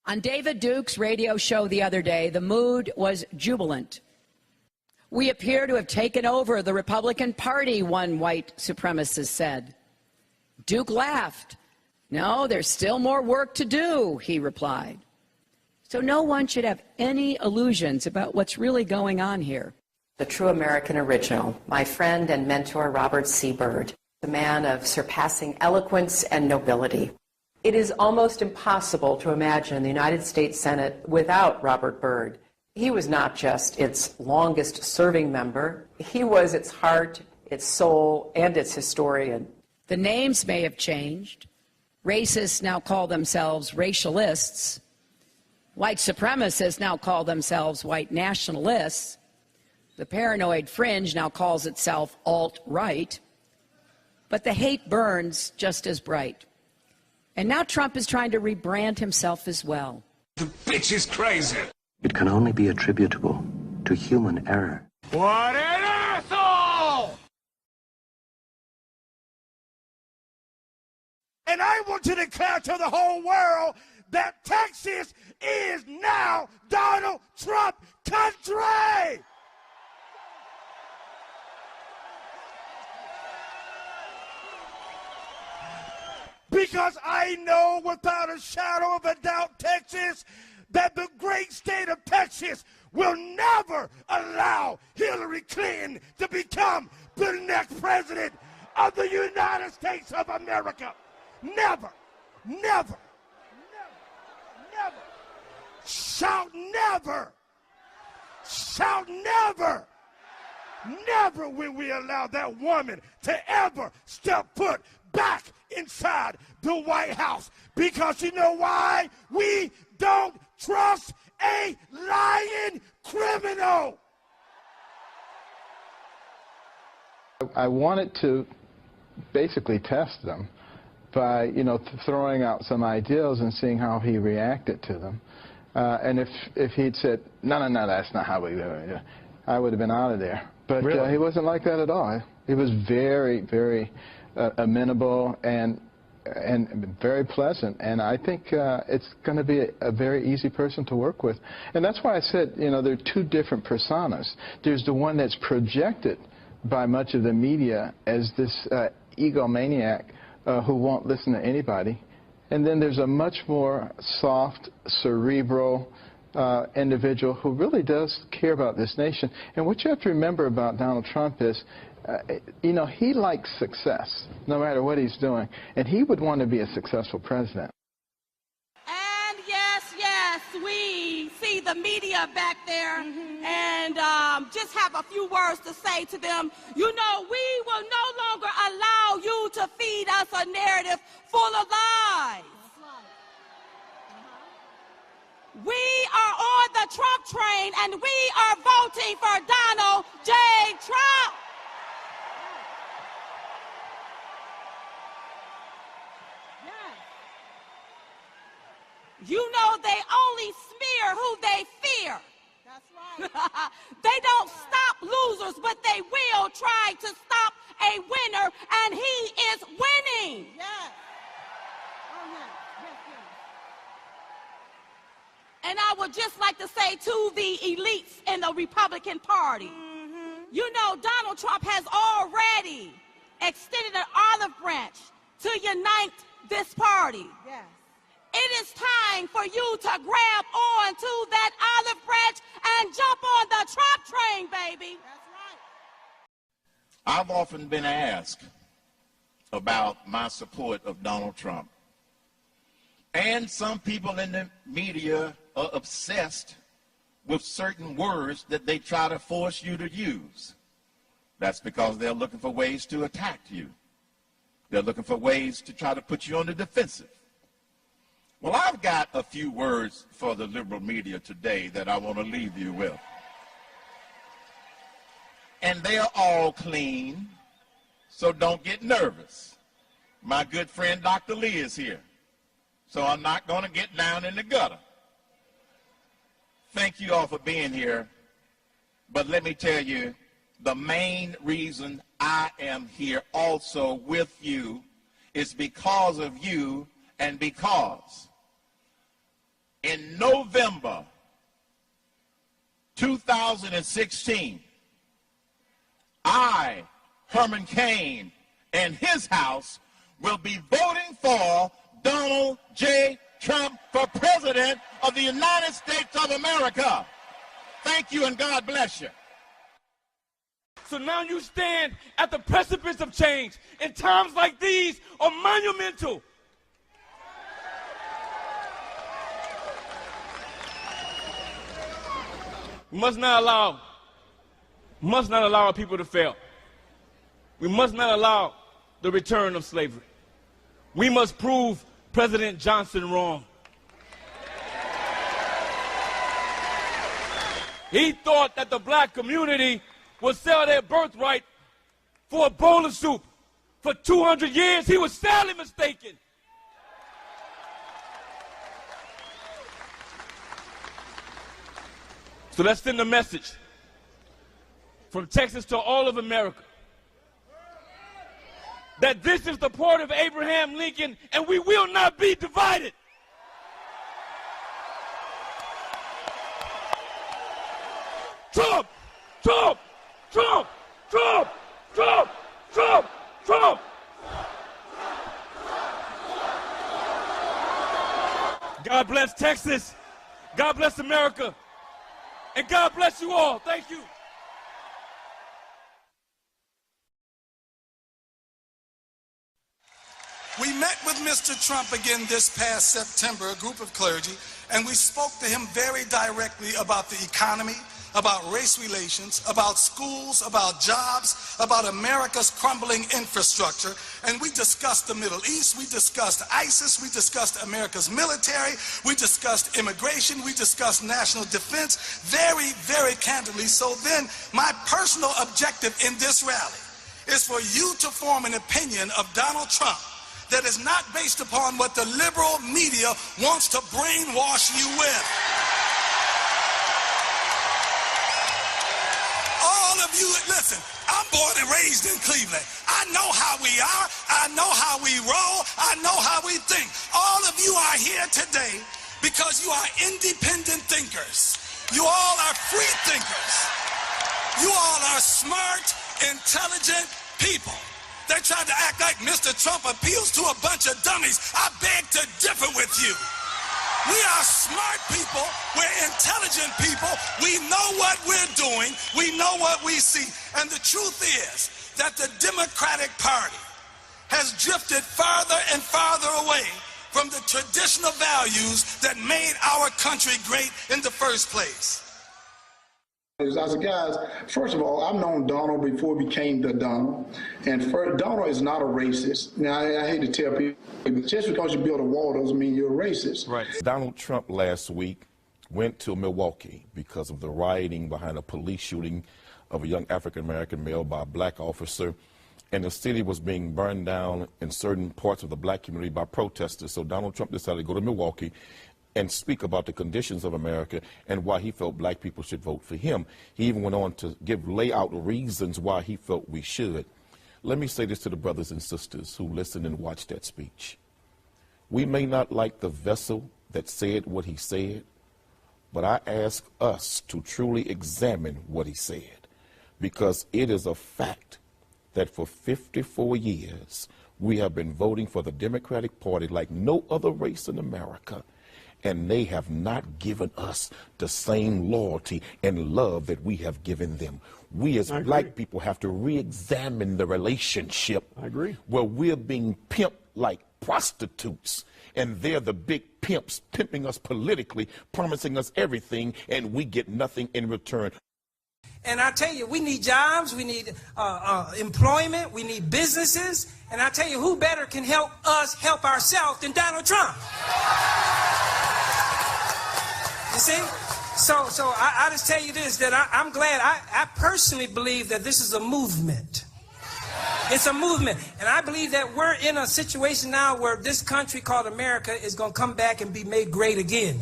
On David Duke's radio show the other day, the mood was jubilant. We appear to have taken over the Republican Party, one white supremacist said. Duke laughed. No, there's still more work to do, he replied. So no one should have any illusions about what's really going on here. The true American original, my friend and mentor Robert C. Byrd, a man of surpassing eloquence and nobility. It is almost impossible to imagine the United States Senate without Robert Byrd. He was not just its longest-serving member. He was its heart, its soul, and its historian. The names may have changed. Racists now call themselves racialists. White supremacists now call themselves white nationalists. The paranoid fringe now calls itself alt-right. But the hate burns just as bright. And now Trump is trying to rebrand himself as well. The bitch is crazy. It can only be attributable to human error. What an asshole! And I want to declare to the whole world that Texas is now Donald Trump country! Because I know without a shadow of a doubt, Texas, that the great state of Texas will never allow Hillary Clinton to become the next president of the United States of America. Never, never, never, never. Shout never. Shout never. Never will we allow that woman to ever step foot back inside the White House. Because you know why? We don't trust a lying criminal. I wanted to basically test them by, throwing out some ideals and seeing how he reacted to them. And if he'd said, no, that's not how we do it, I would have been out of there. But really? He wasn't like that at all. He was very, very amenable and very pleasant, and I think it's going to be a very easy person to work with. And that's why I said, there are two different personas. There's the one that's projected by much of the media as this egomaniac who won't listen to anybody, and then there's a much more soft, cerebral individual who really does care about this nation. And what you have to remember about Donald Trump is, he likes success, no matter what he's doing, and he would want to be a successful president. And yes, we see the media back there, and just have a few words to say to them. We will no longer allow you to feed us a narrative full of lies. We are on the Trump train, and we are voting for Donald J. Trump. They only smear who they fear. That's right. They don't stop losers, but they will try to stop a winner, and he is winning. Yes. Oh, yes. And I would just like to say to the elites in the Republican Party, Donald Trump has already extended an olive branch to unite this party. Yes. It is time for you to grab on to that olive branch and jump on the Trump train, baby. That's right. I've often been asked about my support of Donald Trump. And some people in the media are obsessed with certain words that they try to force you to use. That's because they're looking for ways to attack you. They're looking for ways to try to put you on the defensive. Well, I've got a few words for the liberal media today that I want to leave you with. And they're all clean, so don't get nervous. My good friend Dr. Lee is here, so I'm not going to get down in the gutter. Thank you all for being here, but let me tell you, the main reason I am here also with you is because of you and because in November 2016, I, Herman Cain, and his house will be voting for Donald J. Trump for President of the United States of America. Thank you and God bless you. So now you stand at the precipice of change, and times like these are monumental. We must not allow our people to fail. We must not allow the return of slavery. We must prove President Johnson wrong. He thought that the black community would sell their birthright for a bowl of soup. For 200 years, he was sadly mistaken. So let's send a message from Texas to all of America that this is the part of Abraham Lincoln, and we will not be divided. Trump! Trump! Trump! Trump! Trump! Trump! Trump! God bless Texas. God bless America. And God bless you all. Thank you. We met with Mr. Trump again this past September, a group of clergy, and we spoke to him very directly about the economy, about race relations, about schools, about jobs, about America's crumbling infrastructure, and we discussed the Middle East, we discussed ISIS, we discussed America's military, we discussed immigration, we discussed national defense, very, very candidly. So then, my personal objective in this rally is for you to form an opinion of Donald Trump that is not based upon what the liberal media wants to brainwash you with. All of you, listen, I'm born and raised in Cleveland. I know how we are, I know how we roll, I know how we think. All of you are here today because you are independent thinkers. You all are free thinkers. You all are smart, intelligent people. They tried to act like Mr. Trump appeals to a bunch of dummies. I beg to differ with you. We are smart people. We're intelligent people. We know what we're doing. We know what we see. And the truth is that the Democratic Party has drifted farther and farther away from the traditional values that made our country great in the first place. I said, guys, first of all, I've known Donald before he became the Donald. And Donald is not a racist. Now, I hate to tell people, but just because you build a wall doesn't mean you're a racist. Right. Donald Trump last week went to Milwaukee because of the rioting behind a police shooting of a young African-American male by a black officer. And the city was being burned down in certain parts of the black community by protesters. So Donald Trump decided to go to Milwaukee and speak about the conditions of America and why he felt black people should vote for him. He even went on to lay out reasons why he felt we should. Let me say this to the brothers and sisters who listened and watched that speech. We may not like the vessel that said what he said, but I ask us to truly examine what he said, because it is a fact that for 54 years we have been voting for the Democratic Party like no other race in America. And they have not given us the same loyalty and love that we have given them. We as black people have to re-examine the relationship. I agree. Where we're being pimped like prostitutes, and they're the big pimps pimping us politically, promising us everything, and we get nothing in return. And I tell you, we need jobs, we need employment, we need businesses, and I tell you, who better can help us help ourselves than Donald Trump? You see? So I just tell you this, that I'm glad. I personally believe that this is a movement. It's a movement. And I believe that we're in a situation now where this country called America is going to come back and be made great again.